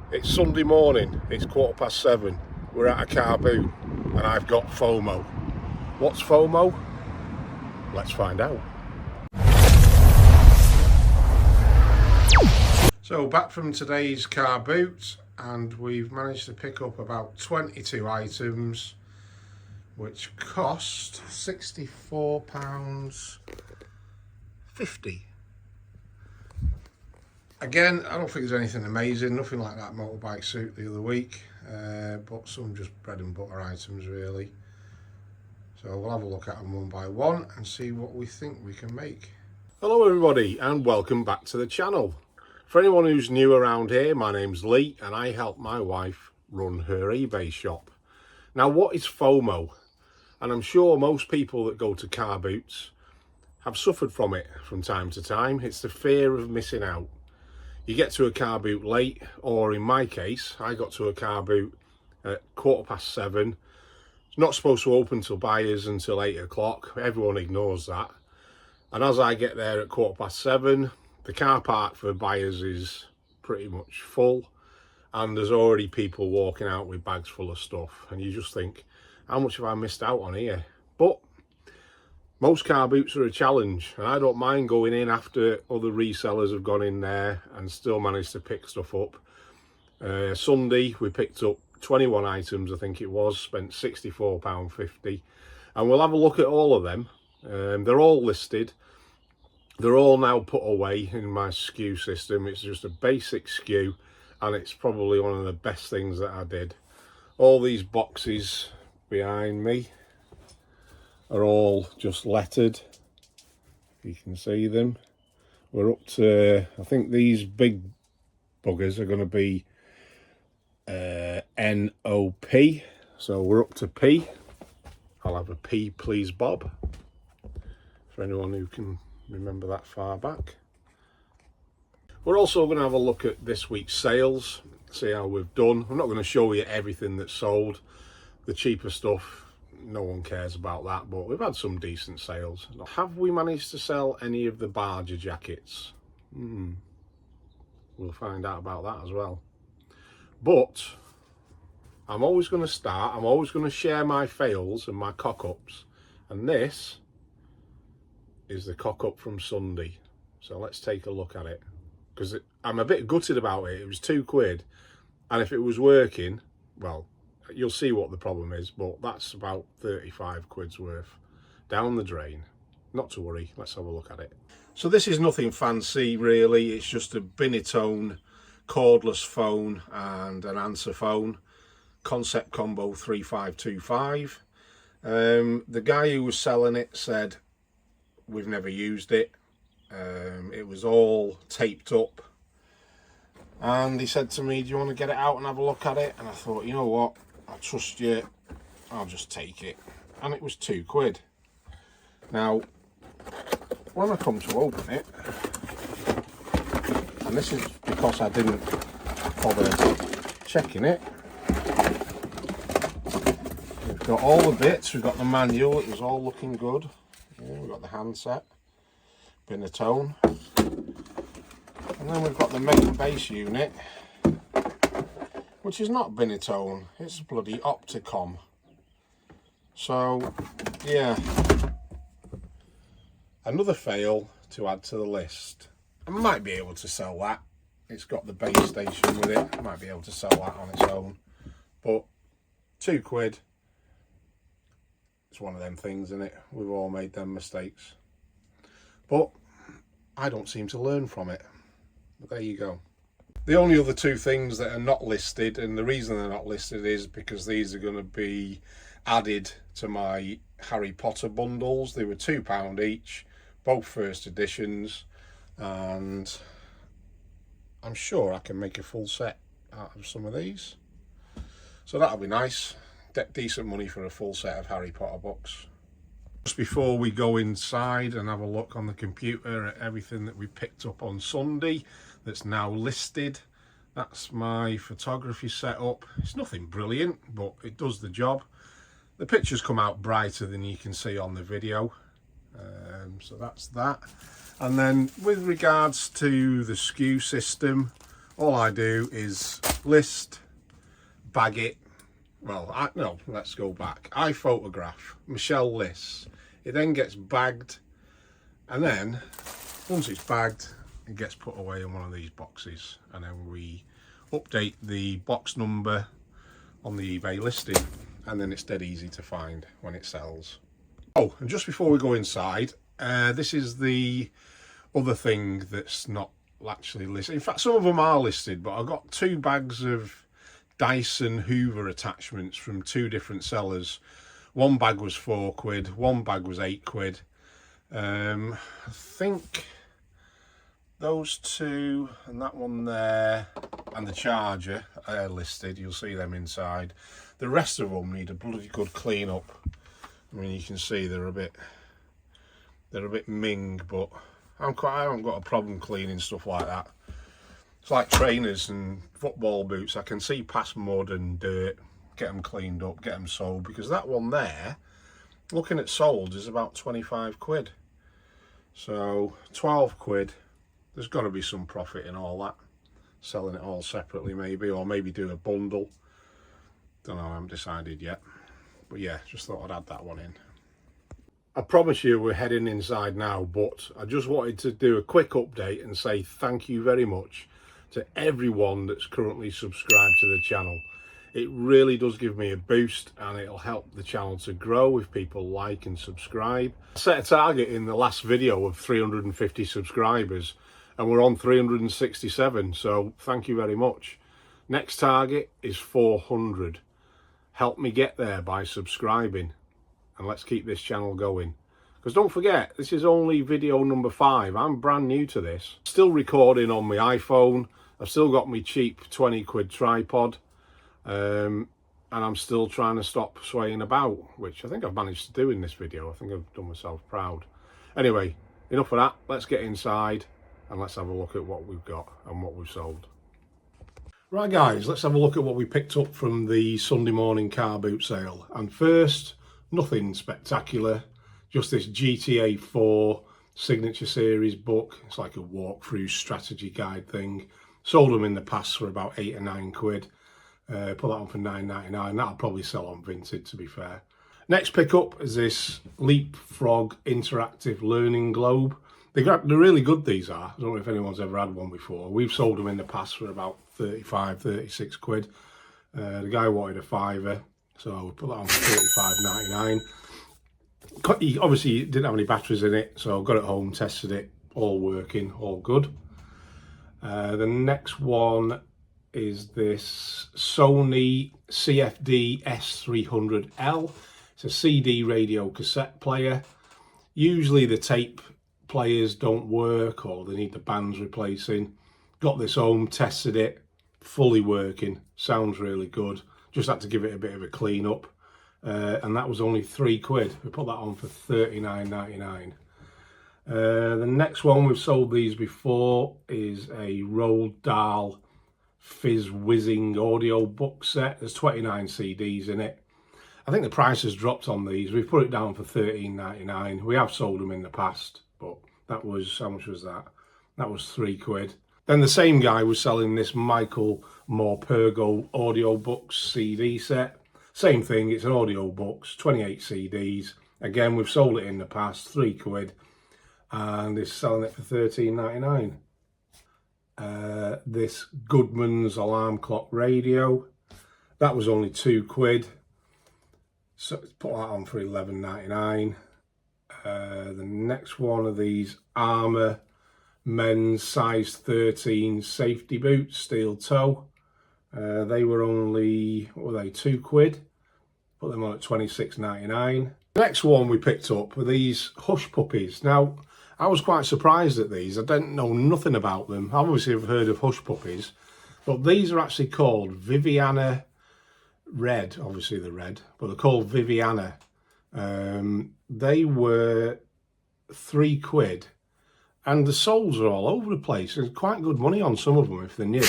It's Sunday morning, it's 7:15. We're at a car boot and I've got FOMO. What's FOMO? Let's find out. So back from today's car boot, and we've managed to pick up about 22 items which cost £64.50. Again, I don't think there's anything amazing, nothing like that motorbike suit the other week, but some just bread and butter items really. So we'll have a look at them one by one and see what we think we can make. Hello everybody and welcome back to the channel. For anyone who's new around here, my name's Lee and I help my wife run her eBay shop. Now what is FOMO? And I'm sure most people that go to car boots have suffered from it from time to time. It's the fear of missing out. You get to a car boot late, or in my case, I got to a car boot at 7:15. It's not supposed to open till buyers until 8 o'clock. Everyone ignores that. And as I get there at 7:15, the car park for buyers is pretty much full. And there's already people walking out with bags full of stuff. And you just think, how much have I missed out on here? But most car boots are a challenge, and I don't mind going in after other resellers have gone in there and still managed to pick stuff up. Sunday we picked up 21 items, I think it was, spent £64.50, and we'll have a look at all of them. They're all listed, they're all now put away in my SKU system. It's just a basic SKU and it's probably one of the best things that I did. All these boxes behind me are all just lettered, you can see them. We're up to, I think these big buggers are going to be NOP, so we're up to P. I'll have a P please Bob, for anyone who can remember that far back. We're also going to have a look at this week's sales, see how we've done. I'm not going to show you everything that's sold. The cheaper stuff, no one cares about that, but we've had some decent sales. Have we managed to sell any of the Barger jackets? We'll find out about that as well. But I'm always going to share my fails and my cock-ups, and this is the cock-up from Sunday. So let's take a look at it, because I'm a bit gutted about it. It was £2, and if it was working, well, you'll see what the problem is, but that's about 35 quid's worth down the drain. Not to worry, let's have a look at it. So this is nothing fancy really, it's just a Binitone cordless phone and an answer phone, concept combo 3525. The guy who was selling it said we've never used it. It was all taped up, and he said to me, do you want to get it out and have a look at it? And I thought, you know what, I trust you, I'll just take it. And it was £2. Now, when I come to open it, and this is because I didn't bother checking it, we've got all the bits, we've got the manual, it was all looking good. Yeah, we've got the handset, Binitone, and then we've got the main base unit, which is not Binitone, it's bloody Opticom. So yeah, another fail to add to the list. I might be able to sell that, it's got the base station with it, I might be able to sell that on its own, but £2, it's one of them things, isn't it? We've all made them mistakes, but I don't seem to learn from it. But there you go. The only other two things that are not listed, and the reason they're not listed is because these are going to be added to my Harry Potter bundles. They were £2 each, both first editions, and I'm sure I can make a full set out of some of these. So that'll be nice. Decent money for a full set of Harry Potter books. Just before we go inside and have a look on the computer at everything that we picked up on Sunday that's now listed, that's my photography setup. It's nothing brilliant, but it does the job. The pictures come out brighter than you can see on the video, so that's that. And then with regards to the SKU system, All I do is list, bag it. Well, no, let's go back. I photograph, Michelle lists. It then gets bagged, and then once it's bagged, it gets put away in one of these boxes, and then we update the box number on the eBay listing, and then it's dead easy to find when it sells. Oh, and just before we go inside, this is the other thing that's not actually listed. In fact, some of them are listed, but I got 2 bags of Dyson Hoover attachments from 2 different sellers. One bag was £4, one bag was £8. I think those 2 and that one there and the charger are listed. You'll see them inside. The rest of them need a bloody good clean up. I mean, you can see they're a bit ming, but I haven't got a problem cleaning stuff like that. It's like trainers and football boots. I can see past mud and dirt, get them cleaned up, get them sold, because that one there, looking at sold, is about £25. So £12, there's got to be some profit in all that. Selling it all separately maybe, or maybe do a bundle. Don't know, I haven't decided yet. But yeah, just thought I'd add that one in. I promise you we're heading inside now, but I just wanted to do a quick update and say thank you very much to everyone that's currently subscribed to the channel. It really does give me a boost, and it'll help the channel to grow if people like and subscribe. I set a target in the last video of 350 subscribers, and we're on 367, so thank you very much. Next target is 400. Help me get there by subscribing, and let's keep this channel going. Because don't forget, this is only video number 5. I'm brand new to this. Still recording on my iPhone. I've still got my cheap £20 tripod. And I'm still trying to stop swaying about, which I think I've managed to do in this video. I think I've done myself proud. Anyway, enough of that. Let's get inside and let's have a look at what we've got and what we've sold. Right guys, let's have a look at what we picked up from the Sunday morning car boot sale. And first, nothing spectacular, just this GTA 4 Signature Series book. It's like a walkthrough strategy guide thing. Sold them in the past for about £8 or £9. Put that on for £9.99. That'll probably sell on Vinted, to be fair. Next pickup is this Leapfrog Interactive Learning Globe. They're really good, these are. I don't know if anyone's ever had one before. We've sold them in the past for about 35, 36 quid. The guy wanted a £5, so we put that on for £35.99. He obviously didn't have any batteries in it, so I got it home, tested it, all working, all good. The next one is this Sony CFD S300L. It's a CD radio cassette player. Usually the tape players don't work or they need the bands replacing. Got this home, tested it, fully working, sounds really good. Just had to give it a bit of a clean up. And that was only £3. We put that on for £39.99. The next one, we've sold these before, is a Roald Dahl Fizz Whizzing audio book set. There's 29 CDs in it. I think the price has dropped on these. We've put it down for £13.99. We have sold them in the past, but that was, how much was that? That was £3. Then the same guy was selling this Michael Morpurgo audio books CD set. Same thing, it's an audio books, 28 CDs. Again, we've sold it in the past, £3. And it's selling it for £13.99. This Goodman's alarm clock radio, that was only £2. So put that on for £11.99. The next one of these Armour men's size 13 safety boots, steel toe. They were only, what were they, £2? Put them on at £26.99. The next one we picked up were these Hush Puppies. Now, I was quite surprised at these. I didn't know nothing about them. Obviously, I've heard of Hush Puppies, but these are actually called Viviana Red. Obviously, they're red, but they're called Viviana. They were £3, and the soles are all over the place. There's quite good money on some of them if they're new.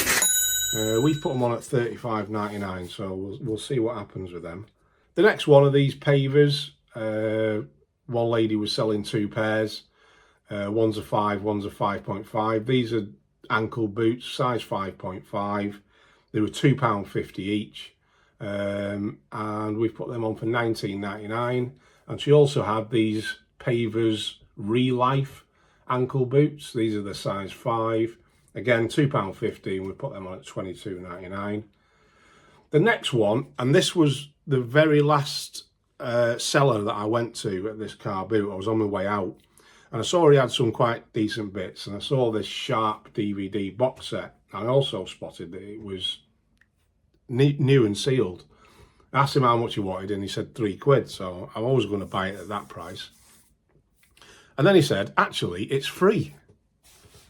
We've put them on at £35.99, so we'll see what happens with them. The next one of these pavers, one lady was selling 2 pairs. One's a 5, one's a 5.5. These are ankle boots, size 5.5. They were £2.50 each, and we've put them on for £19.99. And she also had these Pavers Relife ankle boots. These are the size 5. Again, £2.50, and we put them on at £22.99. The next one, and this was the very last seller that I went to at this car boot. I was on my way out, and I saw he had some quite decent bits, and I saw this Sharp DVD box set. I also spotted that it was new and sealed. I asked him how much he wanted, and he said £3, so I'm always going to buy it at that price. And then he said, actually, it's free.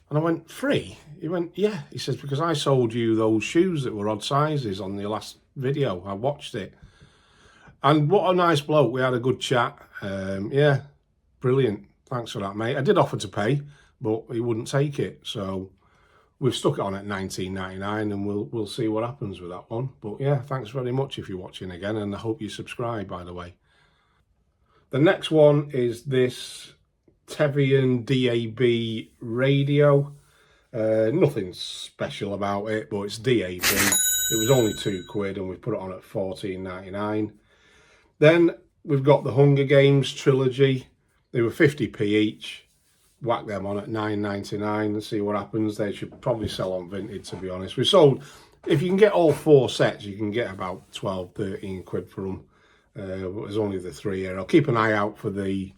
And I went, free? He went, yeah. He says, because I sold you those shoes that were odd sizes on the last video. I watched it. And what a nice bloke. We had a good chat. Yeah, brilliant. Thanks for that, mate. I did offer to pay, but he wouldn't take it. So we've stuck it on at £19.99, and we'll see what happens with that one. But yeah, thanks very much if you're watching again, and I hope you subscribe, by the way. The next one is this Tevian DAB radio. Nothing special about it, but it's DAB. It was only £2, and we put it on at £14.99. Then we've got the Hunger Games trilogy. They were 50p each. Whack them on at £9.99 and see what happens. They should probably sell on Vinted, to be honest. We sold, if you can get all 4 sets, you can get about 12, 13 quid for them. But there's only the 3 here. I'll keep an eye out for the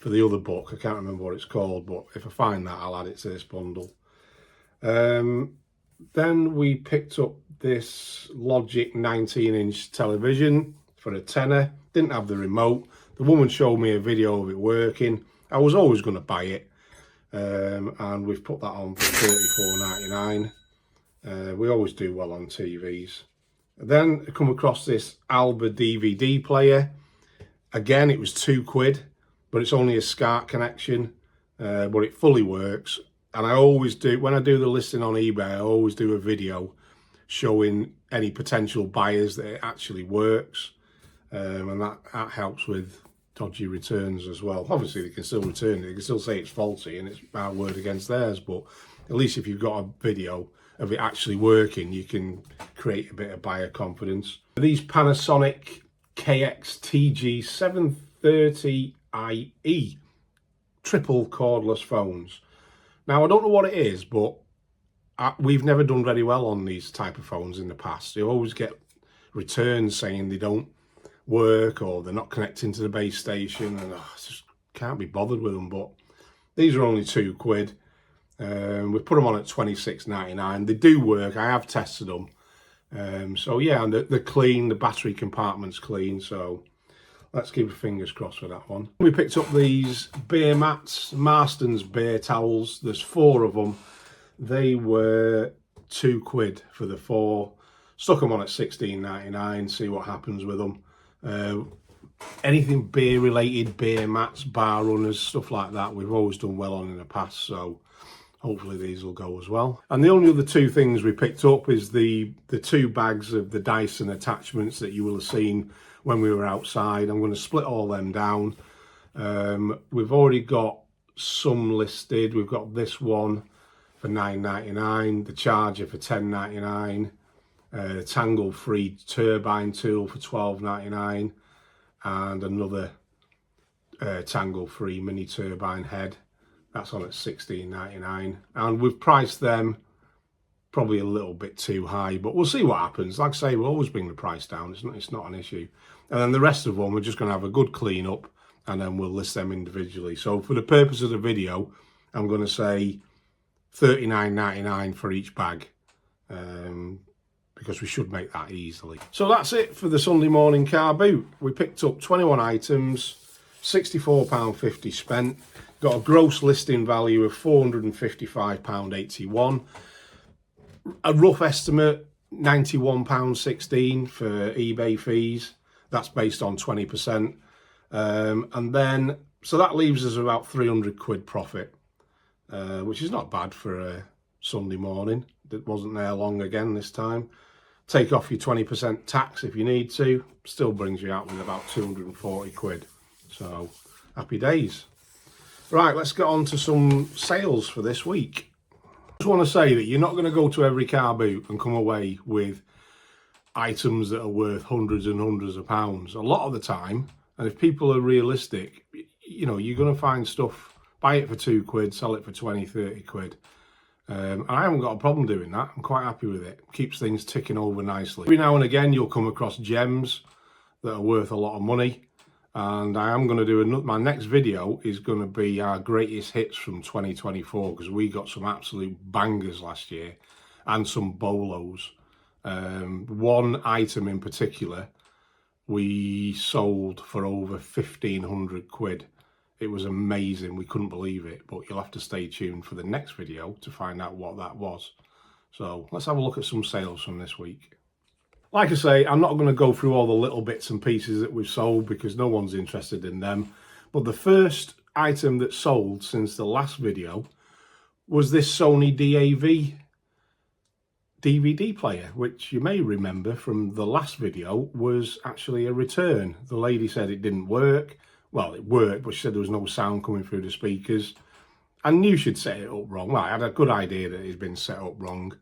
other book. I can't remember what it's called, but if I find that, I'll add it to this bundle. Then we picked up this Logic 19-inch television for a tenner. Didn't have the remote. The woman showed me a video of it working. I was always going to buy it, and we've put that on for £34.99. We always do well on TVs. Then I come across this Alba DVD player. Again, it was £2, but it's only a SCART connection, but it fully works. And I always do, when I do the listing on eBay, I always do a video showing any potential buyers that it actually works, and that helps with dodgy returns as well. Obviously, they can still return it. They can still say it's faulty and it's our word against theirs, but at least if you've got a video of it actually working, you can create a bit of buyer confidence. These Panasonic KX-TG730IE triple cordless phones. Now, I don't know what it is, but we've never done very well on these type of phones in the past. You always get returns saying they don't work or they're not connecting to the base station, and I just can't be bothered with them. But these are only £2. We've put them on at £26.99. They do work. I have tested them. So yeah, and they're clean. The battery compartment's clean. So let's keep our fingers crossed for that one. We picked up these beer mats, Marston's beer towels. There's 4 of them. They were £2 for the 4. Stuck them on at £16.99. See what happens with them. Anything beer related, beer mats, bar runners, stuff like that, we've always done well on in the past, so hopefully these will go as well. And the only other 2 things we picked up is the 2 bags of the Dyson attachments that you will have seen when we were outside. I'm going to split all them down. We've already got some listed. We've got this one for £9.99, the charger for £10.99, the tangle free turbine tool for £12.99, and another tangle free mini turbine head. That's on at £16.99, and we've priced them probably a little bit too high, but we'll see what happens. Like I say, we'll always bring the price down. It's not an issue. And then the rest of them, we're just going to have a good clean up, and then we'll list them individually. So for the purpose of the video, I'm going to say £39.99 for each bag, because we should make that easily. So that's it for the Sunday morning car boot. We picked up 21 items, £64.50 spent, got a gross listing value of £455.81. A rough estimate, £91.16 for eBay fees. That's based on 20%. And then, so that leaves us about £300 profit, which is not bad for a Sunday morning. It wasn't there long again this time. Take off your 20% tax if you need to. Still brings you out with about £240. So, happy days. Right, let's get on to some sales for this week. just want to say that you're not going to go to every car boot and come away with items that are worth hundreds and hundreds of pounds. A lot of the time, and if people are realistic, you know, you're going to find stuff, buy it for £2, sell it for 20, 30 quid. And I haven't got a problem doing that. I'm quite happy with it. Keeps things ticking over nicely. Every now and again, you'll come across gems that are worth a lot of money. And I am going to do my next video is going to be our greatest hits from 2024, because we got some absolute bangers last year and some bolos. One item in particular we sold for over 1,500 quid. It was amazing. We couldn't believe it, but you'll have to stay tuned for the next video to find out what that was. So let's have a look at some sales from this week. Like I say, I'm not going to go through all the little bits and pieces that we've sold because no one's interested in them. But the first item that sold since the last video was this Sony DAV DVD player, which you may remember from the last video was actually a return. The lady said it didn't work. Well, it worked, but she said there was no sound coming through the speakers. I knew she'd set it up wrong. Well, I had a good idea that it had been set up wrong.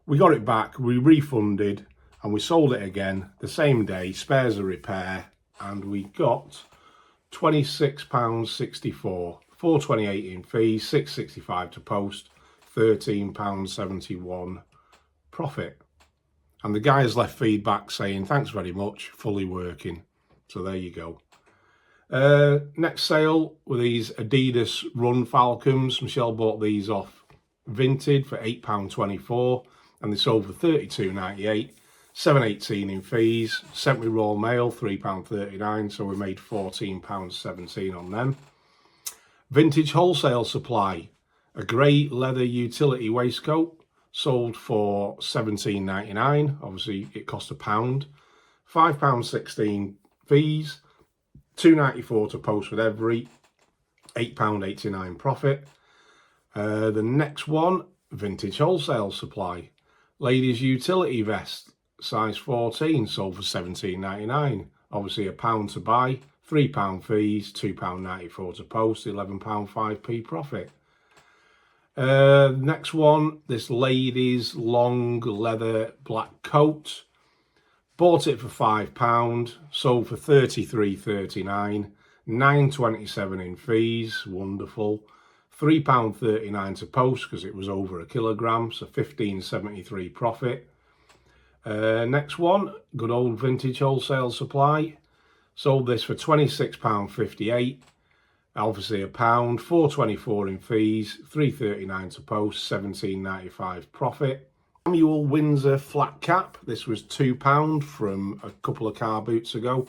We got it back, we refunded, and we sold it again the same day, spares a repair, and we got £26.64, £4.28 in fees, £6.65 to post, £13.71 profit. And the guy has left feedback saying, thanks very much, fully working. So there you go. Next sale were these Adidas Run Falcons. Michelle bought these off Vinted for £8.24, and they sold for £32.98. £7.18 in fees, sent me Royal Mail, £3.39, so we made £14.17 on them. Vintage Wholesale Supply, a grey leather utility waistcoat, sold for £17.99, obviously it cost £1, £5.16 fees, £2.94 to post with every, £8.89 profit. The next one, Vintage Wholesale Supply, ladies utility vest, size 14, sold for £17.99. Obviously £1 to buy, £3 fees, £2.94 to post, £11.5p profit. Next one, this ladies long leather black coat. Bought it for £5, sold for £33.39, £9.27 in fees, wonderful. £3.39 to post because it was over a kilogram, so £15.73 profit. Next one, good old Vintage Wholesale Supply. Sold this for £26.58, obviously £1, £4.24 in fees, £3.39 to post, £17.95 profit. Samuel Windsor flat cap. This was £2 from a couple of car boots ago.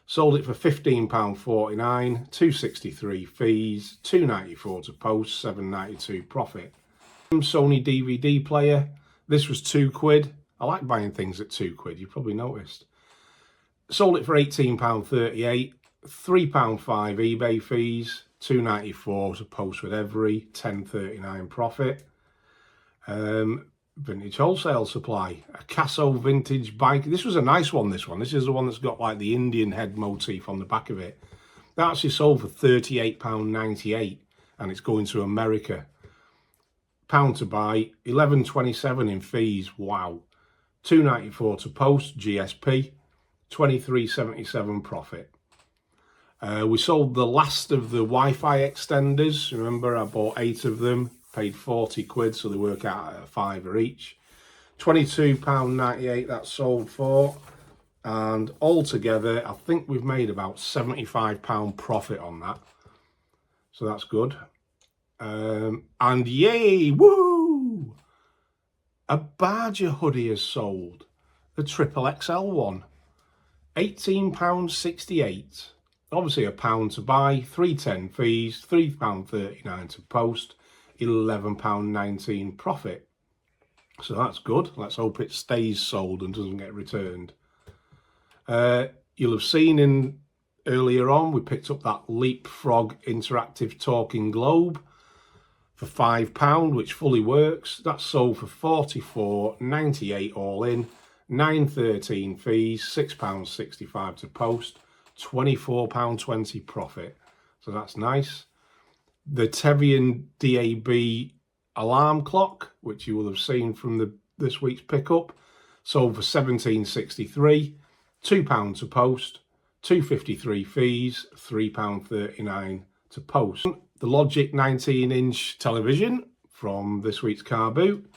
Sold it for £15.49, £2.63 fees, £2.94 to post, £7.92 profit. Sony DVD player. This was £2. I like buying things at £2, you probably noticed. Sold it for £18.38, £3.5 eBay fees, £2.94 to post with every, £10.39 profit. Vintage Wholesale Supply, a Casso vintage bike. This was a nice one, this one. This is the one that's got like the Indian head motif on the back of it. That actually sold for £38.98 and it's going to America. £1 to buy, £11.27 in fees, wow. £2.94 to post, GSP, £23.77 profit. We sold the last of the Wi-Fi extenders. Remember, I bought 8 of them, paid 40 quid, so they work out at £5 each. £22.98 that sold for. And altogether, I think we've made about £75 profit on that. So that's good. And yay, woo! A Barger hoodie has sold. The triple XL one. £18.68. Obviously £1 to buy, £3.10 fees, £3.39 to post, £11.19 profit. So that's good. Let's hope it stays sold and doesn't get returned. You'll have seen earlier on, we picked up that Leapfrog interactive talking globe for £5, which fully works. That's sold for £44.98 all in, £9.13 fees, £6.65 to post, £24.20 profit. So that's nice. The Tevian DAB alarm clock, which you will have seen from this week's pickup, sold for £17.63, £2 to post, £2.53 fees, £3.39 to post. The Logic 19-inch television from this week's car boot,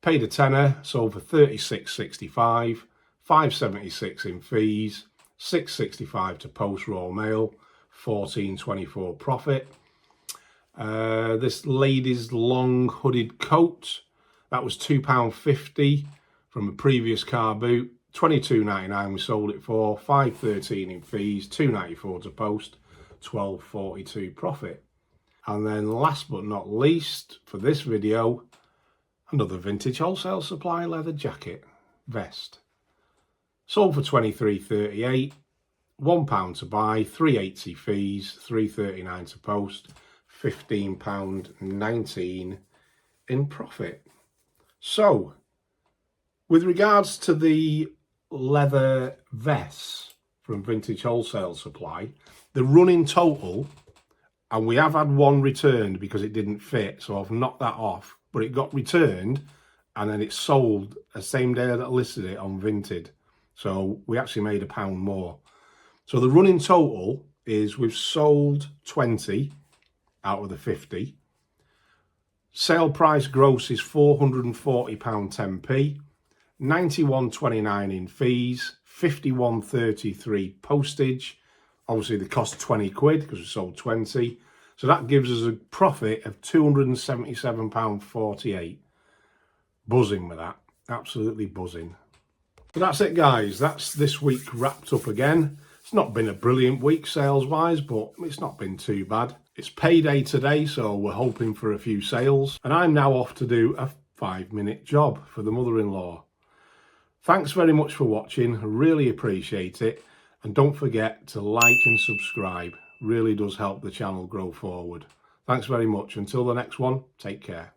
paid a tenner, sold for £36.65, £5.76 in fees, £6.65 to post raw mail, £14.24 profit. This lady's long hooded coat, that was £2.50 from a previous car boot, £22.99 we sold it for, £5.13 in fees, £2.94 to post, £12.42 profit. And then last but not least for this video, another vintage wholesale supply leather jacket vest, sold for £23.38, £1 to buy, £3.80 fees, £3.39 to post, £15.19 in profit. So with regards to the leather vests from Vintage Wholesale Supply, the running total, and we have had one returned because it didn't fit, so I've knocked that off, but it got returned and then it sold the same day that I listed it on Vinted. So we actually made £1 more. So the running total is we've sold 20 out of the 50. Sale price gross is £440.10p, 91.29 in fees, 51.33 postage. Obviously they cost 20 quid because we sold 20. So that gives us a profit of £277.48. Buzzing with that, absolutely buzzing. But that's it guys, that's this week wrapped up again. It's not been a brilliant week sales wise, but it's not been too bad. It's payday today, so we're hoping for a few sales. And I'm now off to do a 5-minute job for the mother-in-law. Thanks very much for watching, I really appreciate it. And don't forget to like and subscribe, really does help the channel grow forward. Thanks very much, until the next one, take care.